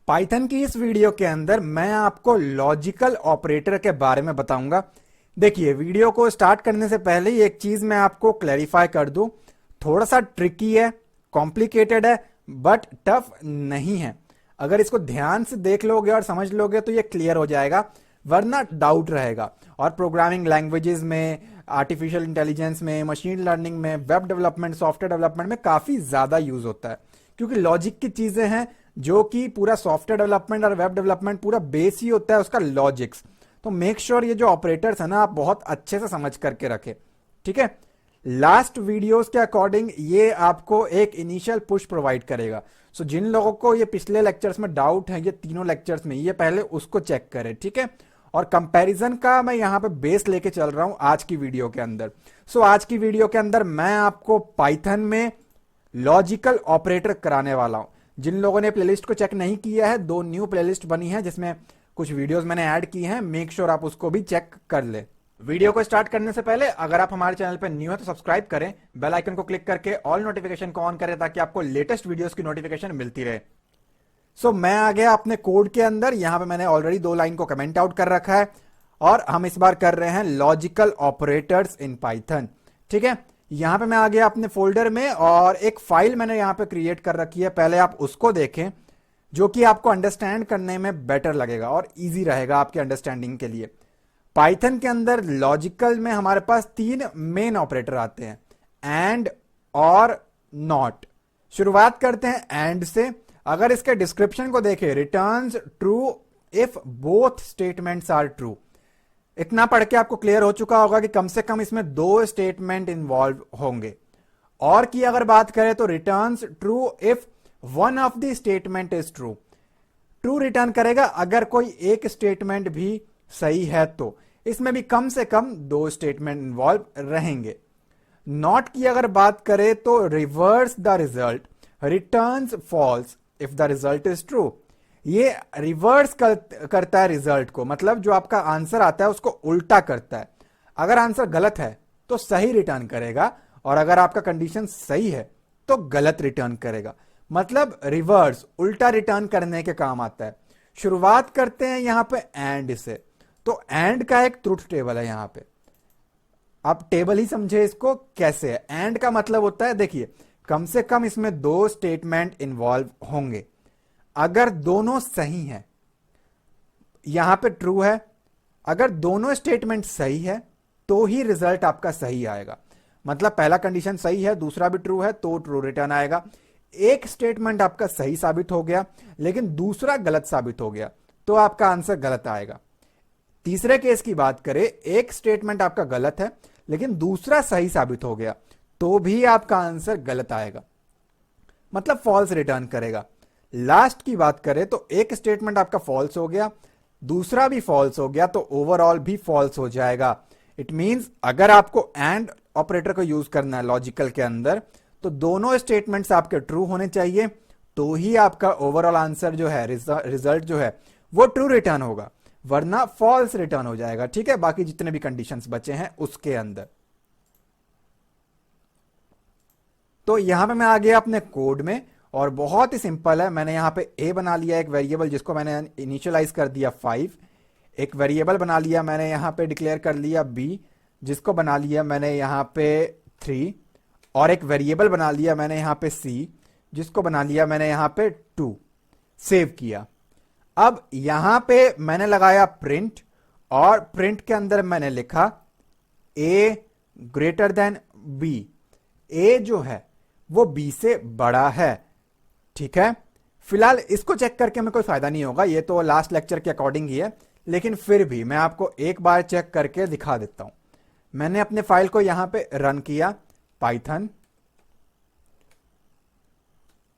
Python की इस video के अंदर मैं आपको लॉजिकल ऑपरेटर के बारे में बताऊंगा। देखिए, वीडियो को स्टार्ट करने से पहले ही एक चीज मैं आपको क्लैरिफाई कर दूं, थोड़ा सा ट्रिकी है, कॉम्प्लिकेटेड है, बट टफ नहीं है। अगर इसको ध्यान से देख लोगे और समझ लोगे तो ये क्लियर हो जाएगा, वरना डाउट रहेगा। और प्रोग्रामिंग लैंग्वेजेस में, आर्टिफिशियल इंटेलिजेंस में, मशीन लर्निंग में, वेब डेवलपमेंट, सॉफ्टवेयर डेवलपमेंट में काफी ज्यादा यूज होता है, क्योंकि लॉजिक की चीजें हैं जो कि पूरा सॉफ्टवेयर डेवलपमेंट और वेब डेवलपमेंट पूरा बेस ही होता है उसका लॉजिक्स। तो मेक श्योर ये जो ऑपरेटर्स है ना, आप बहुत अच्छे से समझ करके रखें, ठीक है। लास्ट वीडियोस के अकॉर्डिंग ये आपको एक इनिशियल पुश प्रोवाइड करेगा। सो जिन लोगों को ये पिछले लेक्चर्स में डाउट है, ये तीनों लेक्चर्स में, ये पहले उसको चेक करें, ठीक है। और कंपैरिजन का मैं यहां पे बेस लेके चल रहा हूं आज की वीडियो के अंदर। सो आज की वीडियो के अंदर मैं आपको पाइथन में लॉजिकल ऑपरेटर कराने वाला हूं। जिन लोगों ने प्लेलिस्ट को चेक नहीं किया है, 2 न्यू प्लेलिस्ट बनी है जिसमें कुछ वीडियोस मैंने ऐड की हैं, मेक श्योर आप उसको भी चेक कर ले। वीडियो को स्टार्ट करने से पहले अगर आप हमारे चैनल पर न्यू है तो सब्सक्राइब करें, बेल आइकन को क्लिक करके ऑल नोटिफिकेशन को ऑन करें ताकि आपको लेटेस्ट वीडियोस की नोटिफिकेशन मिलती रहे। सो मैं आ गया अपने कोड के अंदर। यहां पे मैंने ऑलरेडी 2 लाइन को कमेंट आउट कर रखा है और हम इस बार कर रहे हैं लॉजिकल ऑपरेटर्स इन पाइथन, ठीक है। यहां पे मैं आ गया अपने फोल्डर में और एक फाइल मैंने यहां पे क्रिएट कर रखी है, पहले आप उसको देखें, जो कि आपको अंडरस्टैंड करने में बेटर लगेगा और इजी रहेगा आपके अंडरस्टैंडिंग के लिए। पाइथन के अंदर लॉजिकल में हमारे पास 3 मेन ऑपरेटर आते हैं, एंड, और, नॉट। शुरुआत करते हैं एंड से। अगर इसके डिस्क्रिप्शन को देखें, returns true if both statements are true. इतना पढ़ के आपको क्लियर हो चुका होगा कि कम से कम इसमें 2 स्टेटमेंट इन्वॉल्व होंगे। और की अगर बात करें तो returns true if one of the statement is true. True return करेगा अगर कोई एक स्टेटमेंट भी सही है, तो इसमें भी कम से कम 2 स्टेटमेंट इन्वॉल्व रहेंगे। नॉट की अगर बात करें तो reverse the result, returns false if the result is true. ये रिवर्स करता है रिजल्ट को, मतलब जो आपका आंसर आता है उसको उल्टा करता है। अगर आंसर गलत है तो सही रिटर्न करेगा, और अगर आपका कंडीशन सही है तो गलत रिटर्न करेगा। मतलब रिवर्स, उल्टा रिटर्न करने के काम आता है। शुरुआत करते हैं यहां पे एंड से। तो एंड का एक ट्रुथ टेबल है यहां पे। आप टेबल ही समझे इसको कैसे है। एंड का मतलब होता है, देखिए, कम से कम इसमें 2 स्टेटमेंट इन्वॉल्व होंगे। अगर दोनों सही हैं, यहां पे ट्रू है, अगर दोनों स्टेटमेंट सही है तो ही रिजल्ट आपका सही आएगा। मतलब पहला कंडीशन सही है, दूसरा भी ट्रू है, तो ट्रू रिटर्न आएगा। एक स्टेटमेंट आपका सही साबित हो गया लेकिन दूसरा गलत साबित हो गया, तो आपका आंसर गलत आएगा। तीसरे केस की बात करें, एक स्टेटमेंट आपका गलत है लेकिन दूसरा सही साबित हो गया, तो भी आपका आंसर गलत आएगा, मतलब फॉल्स रिटर्न करेगा। लास्ट की बात करें तो एक स्टेटमेंट आपका फॉल्स हो गया, दूसरा भी फॉल्स हो गया, तो ओवरऑल भी फॉल्स हो जाएगा। इट मींस अगर आपको एंड ऑपरेटर को यूज करना है लॉजिकल के अंदर, तो दोनों स्टेटमेंट्स आपके ट्रू होने चाहिए, तो ही आपका ओवरऑल आंसर जो है, रिजल्ट जो है, वो ट्रू रिटर्न होगा, वरना फॉल्स रिटर्न हो जाएगा, ठीक है। बाकी जितने भी कंडीशंस बचे हैं उसके अंदर। तो यहां पे मैं आ गया अपने कोड में और बहुत ही सिंपल है। मैंने यहां पे a बना लिया एक वेरिएबल जिसको मैंने इनिशियलाइज कर दिया 5। एक वेरिएबल बना लिया मैंने यहां पे डिक्लेयर कर लिया b, जिसको बना लिया मैंने यहां पे 3। और एक वेरिएबल बना लिया मैंने यहां पे c, जिसको बना लिया मैंने यहां पे 2। सेव किया। अब यहां पे मैंने लगाया प्रिंट, और प्रिंट के अंदर मैंने लिखा a greater than b। a जो है वो b से बड़ा है, ठीक है। फिलहाल इसको चेक करके हमें कोई फायदा नहीं होगा, ये तो लास्ट लेक्चर के अकॉर्डिंग ही है, लेकिन फिर भी मैं आपको एक बार चेक करके दिखा देता हूं। मैंने अपने फाइल को यहां पे रन किया, Python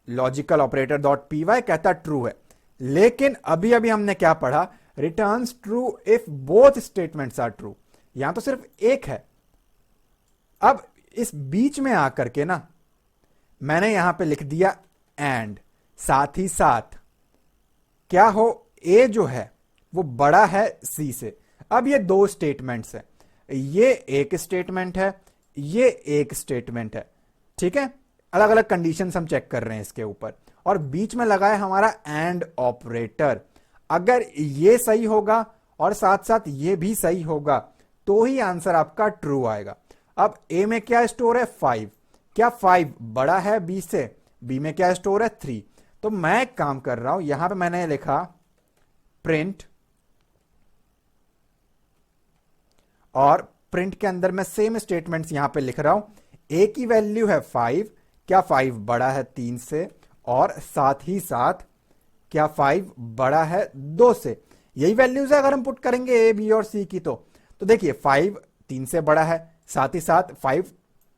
logical operator dot py कहता ट्रू है, लेकिन अभी अभी हमने क्या पढ़ा, returns true if both statements are true. यहां तो सिर्फ एक है। अब इस बीच में आकर के ना मैंने यहां पे लिख दिया एंड, साथ ही साथ क्या हो, a जो है वो बड़ा है c से। अब ये 2 स्टेटमेंट्स है, ये एक स्टेटमेंट है, ये एक स्टेटमेंट है, ठीक है। अलग अलग कंडीशंस हम चेक कर रहे हैं इसके ऊपर, और बीच में लगा है हमारा एंड ऑपरेटर। अगर ये सही होगा और साथ साथ ये भी सही होगा तो ही आंसर आपका ट्रू आएगा। अब ए में क्या स्टोर है 5, क्या 5 बड़ा है बी से? बी में क्या स्टोर है 3। तो मैं एक काम कर रहा हूं, यहां पे मैंने लिखा प्रिंट, और प्रिंट के अंदर मैं सेम स्टेटमेंट्स यहां पे लिख रहा हूं। ए की वैल्यू है 5, क्या 5 बड़ा है 3 से? और साथ ही साथ क्या 5 बड़ा है 2 से? यही वैल्यूज है अगर हम पुट करेंगे ए बी और सी की। तो देखिए 5 3 से बड़ा है, साथ ही साथ 5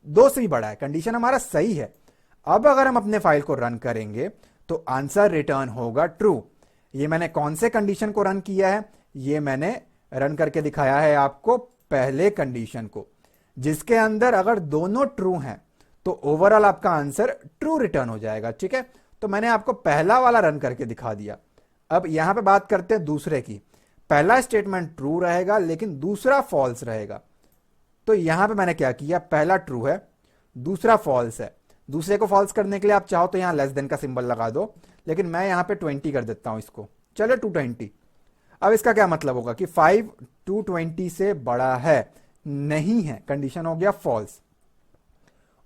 2 से भी बड़ा है, कंडीशन हमारा सही है। अब अगर हम अपने फाइल को रन करेंगे तो आंसर रिटर्न होगा ट्रू। ये मैंने कौन से कंडीशन को रन किया है? ये मैंने रन करके दिखाया है आपको पहले कंडीशन को, जिसके अंदर अगर दोनों ट्रू हैं तो ओवरऑल आपका आंसर ट्रू रिटर्न हो जाएगा। ठीक है, तो मैंने आपको पहला वाला रन करके दिखा दिया। अब यहां पे बात करते हैं दूसरे की। पहला स्टेटमेंट ट्रू रहेगा लेकिन दूसरा फॉल्स रहेगा। तो यहां पे मैंने क्या किया, पहला ट्रू है दूसरा फॉल्स है। दूसरे को फॉल्स करने के लिए आप चाहो तो यहां लेस देन का सिंबल लगा दो, लेकिन मैं यहां पे 20 कर देता हूं इसको, चलो 220। अब इसका क्या मतलब होगा कि 5 220 से बड़ा है, नहीं है, कंडीशन हो गया फॉल्स।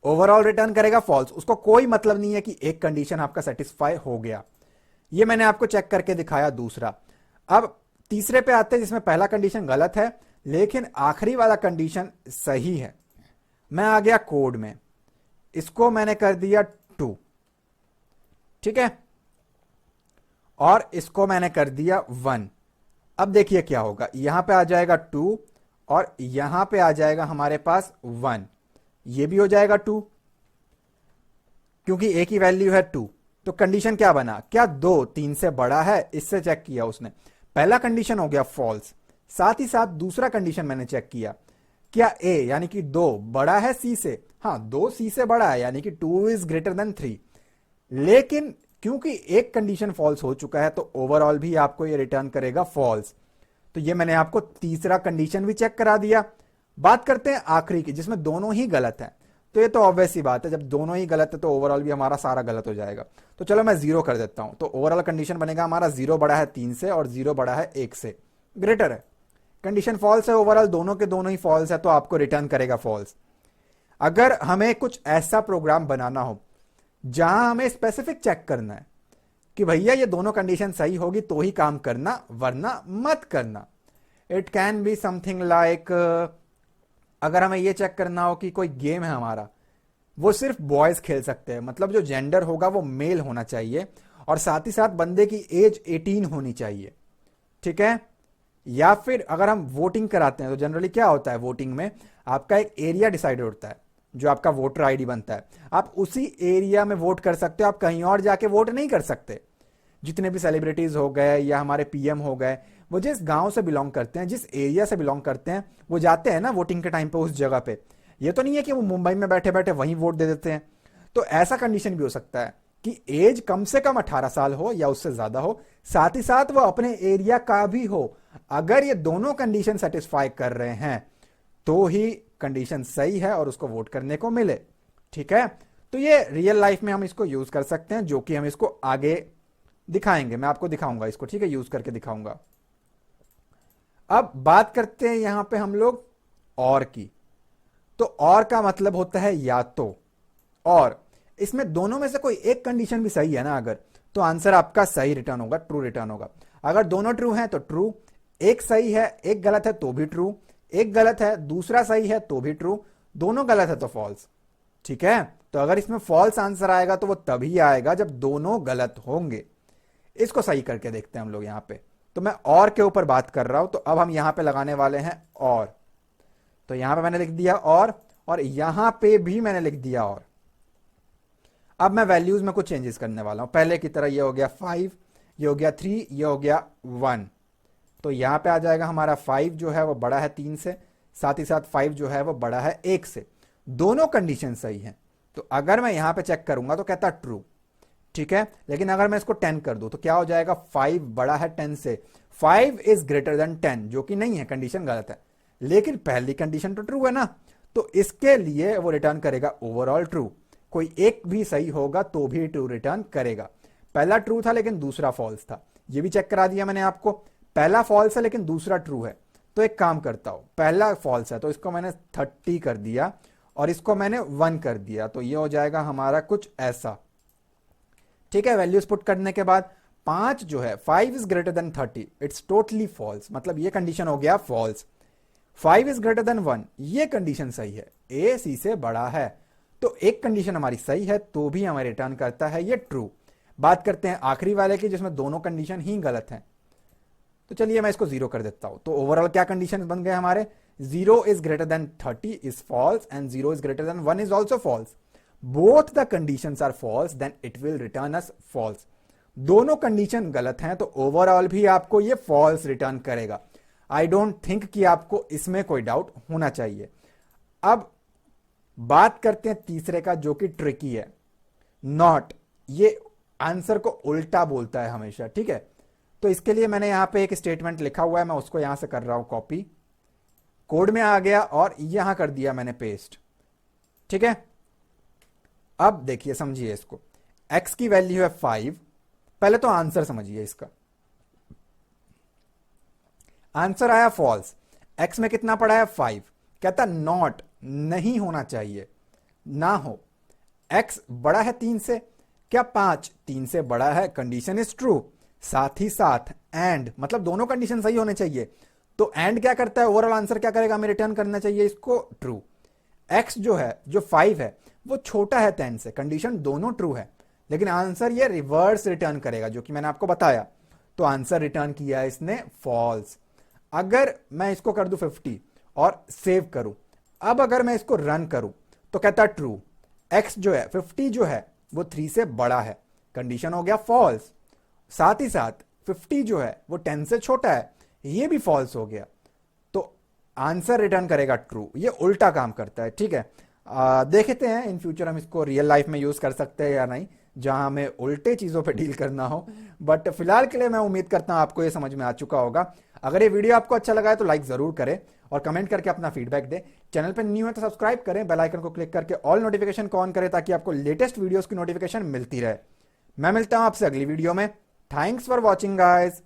ओवरऑल रिटर्न करेगा फॉल्स, उसको कोई मतलब नहीं है कि एक कंडीशन आपका सेटिस्फाई हो गया। ये मैंने आपको चेक करके दिखाया दूसरा। अब तीसरे पे आते हैं जिसमें पहला कंडीशन गलत है लेकिन आखिरी वाला कंडीशन सही है। मैं आ गया कोड में, इसको मैंने कर दिया 2, ठीक है, और इसको मैंने कर दिया 1। अब देखिए क्या होगा, यहां पे आ जाएगा 2 और यहां पे आ जाएगा हमारे पास 1, ये भी हो जाएगा 2 क्योंकि ए की वैल्यू है 2। तो कंडीशन क्या बना, क्या 2 3 से बड़ा है? इससे चेक किया उसने, पहला कंडीशन हो गया फॉल्स। साथ ही साथ दूसरा कंडीशन मैंने चेक किया, क्या ए यानी कि 2 बड़ा है सी से? हाँ, 2 सी से बड़ा है यानी कि 2 इज ग्रेटर देन 3। लेकिन क्योंकि एक कंडीशन फॉल्स हो चुका है तो ओवरऑल भी आपको ये रिटर्न करेगा फॉल्स। तो ये मैंने आपको तीसरा कंडीशन भी चेक करा दिया। बात करते हैं आखिरी की जिसमें दोनों ही गलत है। तो ये तो ऑब्वियस ही बात है, जब दोनों ही गलत है तो ओवरऑल भी हमारा सारा गलत हो जाएगा। तो चलो मैं 0 कर देता हूं। तो ओवरऑल कंडीशन बनेगा हमारा 0 बड़ा है 3 से और 0 बड़ा है 1 से, ग्रेटर है। कंडीशन फॉल्स है, ओवरऑल दोनों के दोनों ही फॉल्स है तो आपको रिटर्न करेगा फॉल्स। अगर हमें कुछ ऐसा प्रोग्राम बनाना हो जहां हमें स्पेसिफिक चेक करना है कि भैया ये दोनों कंडीशन सही होगी तो ही काम करना वरना मत करना। It can be something like, अगर हमें ये चेक करना हो कि कोई गेम है हमारा वो सिर्फ बॉयज खेल सकते हैं, मतलब जो जेंडर होगा वो मेल होना चाहिए और साथ ही साथ बंदे की एज 18 होनी चाहिए, ठीक है। या फिर अगर हम वोटिंग कराते हैं तो जनरली क्या होता है, वोटिंग में आपका एक एरिया डिसाइडेड होता है जो आपका वोटर आईडी बनता है, आप उसी एरिया में वोट कर सकते हो, आप कहीं और जाके वोट नहीं कर सकते। जितने भी सेलिब्रिटीज हो गए या हमारे पीएम हो गए, वो जिस गांव से बिलोंग करते हैं, जिस एरिया से बिलोंग करते हैं, वो जाते हैं ना वोटिंग के टाइम पे उस जगह पे। ये तो नहीं है कि वो मुंबई में बैठे बैठे वहीं वोट दे देते हैं। तो ऐसा कंडीशन भी हो सकता है कि एज कम से कम 18 साल हो या उससे ज्यादा हो, साथ ही साथ वो अपने एरिया का भी हो। अगर ये दोनों कंडीशन सेटिस्फाई कर रहे हैं तो ही कंडीशन सही है और उसको वोट करने को मिले, ठीक है। तो ये रियल लाइफ में हम इसको यूज कर सकते हैं, जो कि हम इसको आगे दिखाएंगे, मैं आपको दिखाऊंगा इसको, ठीक है, यूज करके दिखाऊंगा। अब बात करते हैं यहां पे हम लोग और की। तो और का मतलब होता है या तो, और इसमें दोनों में से कोई एक कंडीशन भी सही है ना अगर, तो आंसर आपका सही रिटर्न होगा, ट्रू रिटर्न होगा। अगर दोनों ट्रू हैं तो ट्रू, एक सही है एक गलत है तो भी ट्रू, एक गलत है दूसरा सही है तो भी ट्रू, दोनों गलत है तो फॉल्स, ठीक है। तो अगर इसमें फॉल्स आंसर आएगा तो वो तभी आएगा जब दोनों गलत होंगे। इसको सही करके देखते हैं हम लोग यहां पे। तो मैं और के ऊपर बात कर रहा हूं, तो अब हम यहां पे लगाने वाले हैं और। तो यहां पे मैंने लिख दिया और यहां पे भी मैंने लिख दिया और। अब मैं वैल्यूज में कुछ चेंजेस करने वाला हूं, पहले की तरह ये हो गया 5, ये हो गया 3, ये हो गया 1। तो यहां पे आ जाएगा हमारा 5 जो है वो बड़ा है 3 से, साथ ही साथ 5 जो है वो बड़ा है 1 से। दोनों कंडीशन सही हैं। तो अगर मैं यहां पे चेक करूंगा तो कहता ट्रू, ठीक है। लेकिन अगर मैं इसको 10 कर दूं तो क्या हो जाएगा, 5 बड़ा है 10 से, 5 इज ग्रेटर देन 10, जो कि नहीं है, कंडीशन गलत है। लेकिन पहली कंडीशन तो ट्रू है ना, तो इसके लिए वो रिटर्न करेगा ओवरऑल ट्रू। कोई एक भी सही होगा तो भी ट्रू रिटर्न करेगा। पहला ट्रू था लेकिन दूसरा फॉल्स था, ये भी चेक करा दिया मैंने आपको। पहला फॉल्स है लेकिन दूसरा ट्रू है, तो एक काम करता हूं, पहला फॉल्स है तो इसको मैंने 30 कर दिया और इसको मैंने 1 कर दिया, तो ये हो जाएगा हमारा कुछ ऐसा। ठीक है, वैल्यूज पुट करने के बाद 5 जो है 5 is greater than 30, it's totally false, मतलब ये कंडीशन हो गया फॉल्स। 5 इज ग्रेटर देन 1, ये कंडीशन सही है, ए सी से बड़ा है, तो एक कंडीशन हमारी सही है तो भी हमें रिटर्न करता है ये ट्रू। बात करते हैं आखिरी वाले की जिसमें दोनों कंडीशन ही गलत हैं, तो चलिए मैं इसको 0 कर देता हूं। तो ओवरऑल क्या कंडीशन बन गए हमारे, 0 is greater than 30 is false and 0 is greater than 1 is also false. Both the conditions are false, then it will return us false. दोनों कंडीशन गलत हैं तो ओवरऑल भी आपको ये फॉल्स रिटर्न करेगा। आई डोंट थिंक कि आपको इसमें कोई डाउट होना चाहिए। अब बात करते हैं तीसरे का जो कि ट्रिकी है, नॉट। ये आंसर को उल्टा बोलता है हमेशा, ठीक है। तो इसके लिए मैंने यहां पे एक स्टेटमेंट लिखा हुआ है, मैं उसको यहां से कर रहा हूं कॉपी, कोड में आ गया और यहां कर दिया मैंने पेस्ट, ठीक है। अब देखिए समझिए इसको, x की वैल्यू है 5, पहले तो आंसर समझिए इसका। आंसर आया फॉल्स, x में कितना पड़ा है 5, कहता नॉट, नहीं होना चाहिए, ना हो। x बड़ा है 3 से, क्या 5 3 से बड़ा है, कंडीशन इज ट्रू। साथ ही साथ एंड, मतलब दोनों कंडीशन सही होने चाहिए, तो एंड क्या करता है, ओवरऑल आंसर क्या करेगा, हमें रिटर्न करना चाहिए इसको ट्रू। x जो है, जो 5 है, वो छोटा है 10 से, कंडीशन दोनों ट्रू है, लेकिन आंसर ये रिवर्स रिटर्न करेगा जो कि मैंने आपको बताया, तो आंसर रिटर्न किया है इसने फॉल्स। अगर मैं इसको कर दूं 50 और सेव करूं, अब अगर मैं इसको रन करूं तो कहता ट्रू। x जो है 50 जो है वो 3 से बड़ा है, कंडीशन हो गया फॉल्स। साथ ही साथ 50 जो है वो 10 से छोटा है, ये भी फॉल्स हो गया, तो आंसर रिटर्न करेगा ट्रू। ये उल्टा काम करता है, ठीक है। देखते हैं इन फ्यूचर हम इसको रियल लाइफ में यूज कर सकते हैं या नहीं, जहां हमें उल्टे चीजों पे डील करना हो, बट फिलहाल के लिए मैं उम्मीद करता हूं आपको ये समझ में आ चुका होगा। अगर ये वीडियो आपको अच्छा लगा है तो लाइक जरूर करें और कमेंट करके अपना फीडबैक दें। चैनल पर न्यू है तो सब्सक्राइब करें, बेल आइकन को क्लिक करके ऑल नोटिफिकेशन को ऑन करें ताकि आपको लेटेस्ट वीडियोस की नोटिफिकेशन मिलती रहे। मैं मिलता हूं आपसे अगली वीडियो में। Thanks for watching guys.